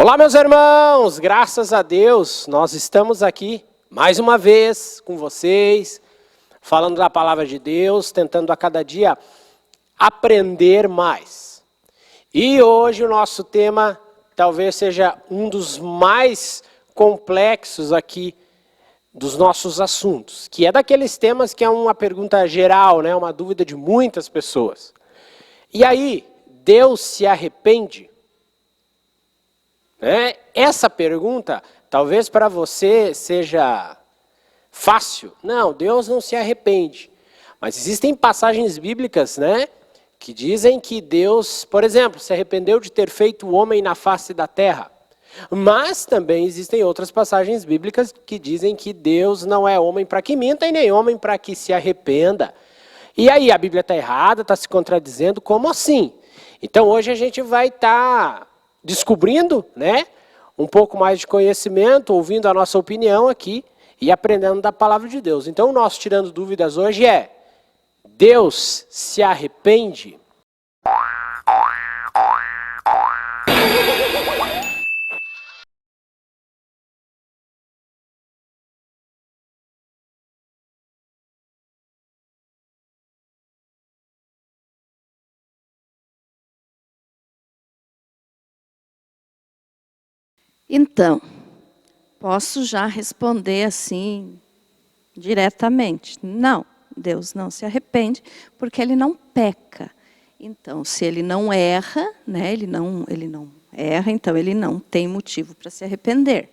Olá, meus irmãos, graças a Deus, nós estamos aqui mais uma vez com vocês, falando da palavra de Deus, tentando a cada dia aprender mais. E hoje o nosso tema talvez seja um dos mais complexos aqui dos nossos assuntos, que é daqueles temas que é uma pergunta geral, né? Uma dúvida de muitas pessoas. E aí, Deus se arrepende? Essa pergunta, talvez para você seja fácil. Não, Deus não se arrepende. Mas existem passagens bíblicas, que dizem que Deus, por exemplo, se arrependeu de ter feito o homem na face da terra. Mas também existem outras passagens bíblicas que dizem que Deus não é homem para que minta e nem homem para que se arrependa. E aí, a Bíblia está errada, está se contradizendo, como assim? Então hoje a gente vai estar descobrindo, um pouco mais de conhecimento, ouvindo a nossa opinião aqui e aprendendo da palavra de Deus. Então o nosso Tirando Dúvidas hoje é: Deus se arrepende? Então, posso já responder assim, diretamente. Não, Deus não se arrepende, porque Ele não peca. Então, se Ele não erra, ele não erra, então Ele não tem motivo para se arrepender.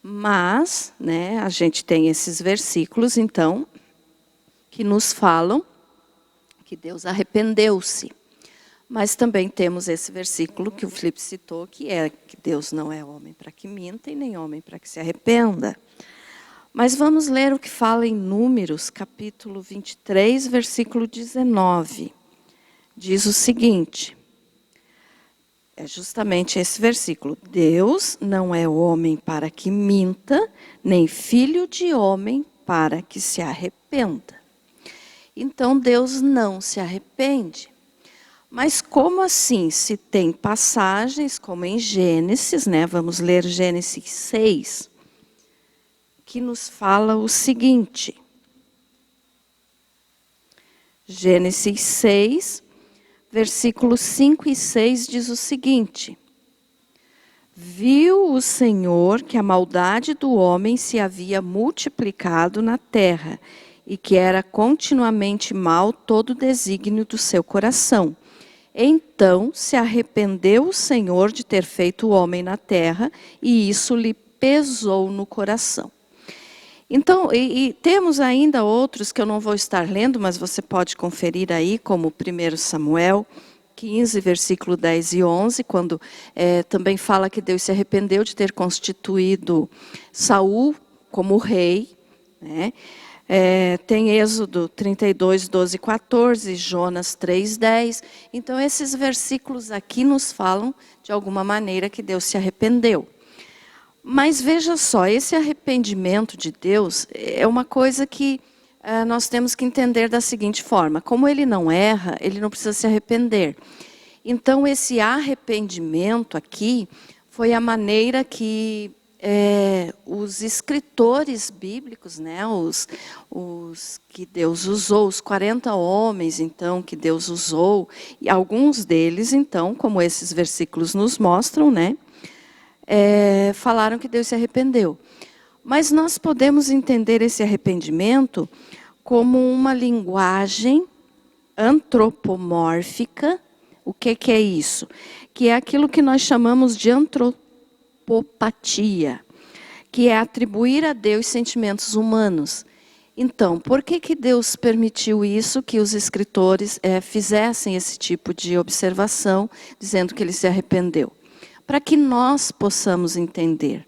Mas, a gente tem esses versículos, então, que nos falam que Deus arrependeu-se. Mas também temos esse versículo que o Felipe citou, que é que Deus não é homem para que minta e nem homem para que se arrependa. Mas vamos ler o que fala em Números, capítulo 23, versículo 19. Diz o seguinte, é justamente esse versículo: Deus não é homem para que minta, nem filho de homem para que se arrependa. Então Deus não se arrepende. Mas como assim? Se tem passagens, como em Gênesis, vamos ler Gênesis 6, que nos fala o seguinte. Gênesis 6, versículos 5 e 6 diz o seguinte: Viu o Senhor que a maldade do homem se havia multiplicado na terra, e que era continuamente mal todo o desígnio do seu coração. Então se arrependeu o Senhor de ter feito o homem na terra, e isso lhe pesou no coração. Então, e temos ainda outros que eu não vou estar lendo, mas você pode conferir aí, como 1 Samuel 15, versículo 10 e 11, quando também fala que Deus se arrependeu de ter constituído Saul como rei, tem Êxodo 32, 12 e 14, Jonas 3, 10. Então, esses versículos aqui nos falam, de alguma maneira, que Deus se arrependeu. Mas veja só, esse arrependimento de Deus é uma coisa que nós temos que entender da seguinte forma: como Ele não erra, Ele não precisa se arrepender. Então, esse arrependimento aqui foi a maneira que os escritores bíblicos, os que Deus usou, os 40 homens, então, que Deus usou, e alguns deles, então, como esses versículos nos mostram, falaram que Deus se arrependeu. Mas nós podemos entender esse arrependimento como uma linguagem antropomórfica. O que é isso? Que é aquilo que nós chamamos de antropopatia, que é atribuir a Deus sentimentos humanos. Então, por que Deus permitiu isso, que os escritores fizessem esse tipo de observação, dizendo que Ele se arrependeu? Para que nós possamos entender.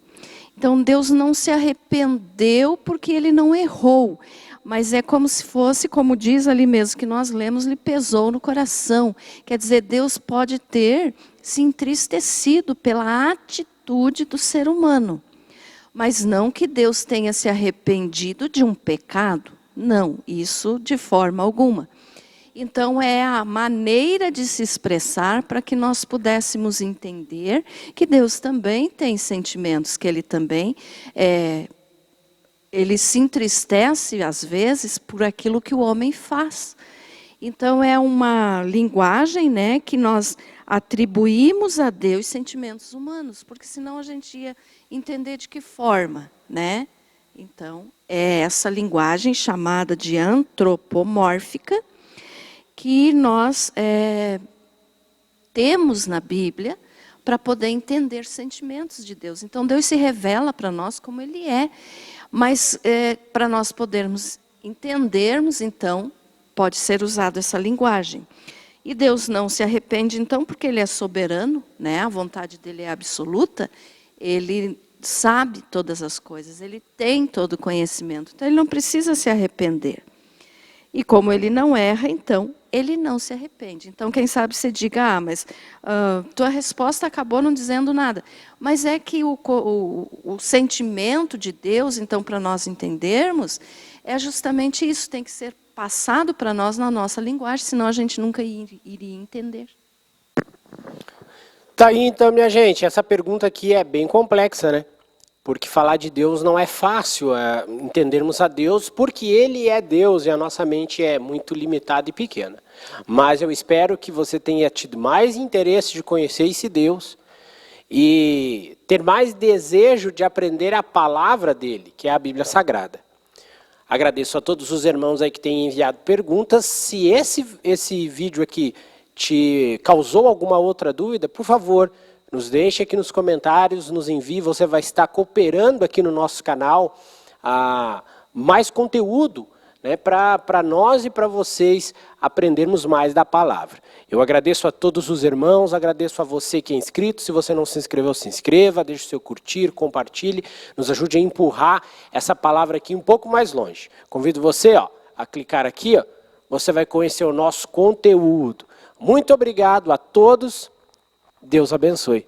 Então, Deus não se arrependeu porque Ele não errou, mas é como se fosse, como diz ali mesmo que nós lemos, lhe pesou no coração. Quer dizer, Deus pode ter se entristecido pela atitude do ser humano. Mas não que Deus tenha se arrependido de um pecado. Não, isso de forma alguma. Então, é a maneira de se expressar para que nós pudéssemos entender que Deus também tem sentimentos, que Ele também Ele se entristece, às vezes, por aquilo que o homem faz. Então, é uma linguagem, né, que nós atribuímos a Deus sentimentos humanos, porque senão a gente ia entender de que forma, né? Então, é essa linguagem chamada de antropomórfica que nós temos na Bíblia para poder entender sentimentos de Deus. Então, Deus se revela para nós como Ele é, mas para nós podermos entendermos, então, pode ser usado essa linguagem. E Deus não se arrepende, então, porque Ele é soberano, né? A vontade dEle é absoluta, Ele sabe todas as coisas, Ele tem todo o conhecimento, então Ele não precisa se arrepender. E como Ele não erra, então, Ele não se arrepende. Então, quem sabe você diga, mas tua resposta acabou não dizendo nada. Mas é que o sentimento de Deus, então, para nós entendermos, é justamente isso, tem que ser passado para nós na nossa linguagem, senão a gente nunca iria entender. Tá aí então, minha gente, essa pergunta aqui é bem complexa, né? Porque falar de Deus não é fácil, entendermos a Deus, porque Ele é Deus e a nossa mente é muito limitada e pequena. Mas eu espero que você tenha tido mais interesse de conhecer esse Deus e ter mais desejo de aprender a palavra dEle, que é a Bíblia Sagrada. Agradeço a todos os irmãos aí que têm enviado perguntas. Se esse vídeo aqui te causou alguma outra dúvida, por favor, nos deixe aqui nos comentários, nos envie. Você vai estar cooperando aqui no nosso canal a mais conteúdo, né, para nós e para vocês aprendermos mais da palavra. Eu agradeço a todos os irmãos, agradeço a você que é inscrito. Se você não se inscreveu, se inscreva, deixe o seu curtir, compartilhe, nos ajude a empurrar essa palavra aqui um pouco mais longe. Convido você a clicar aqui, você vai conhecer o nosso conteúdo. Muito obrigado a todos, Deus abençoe.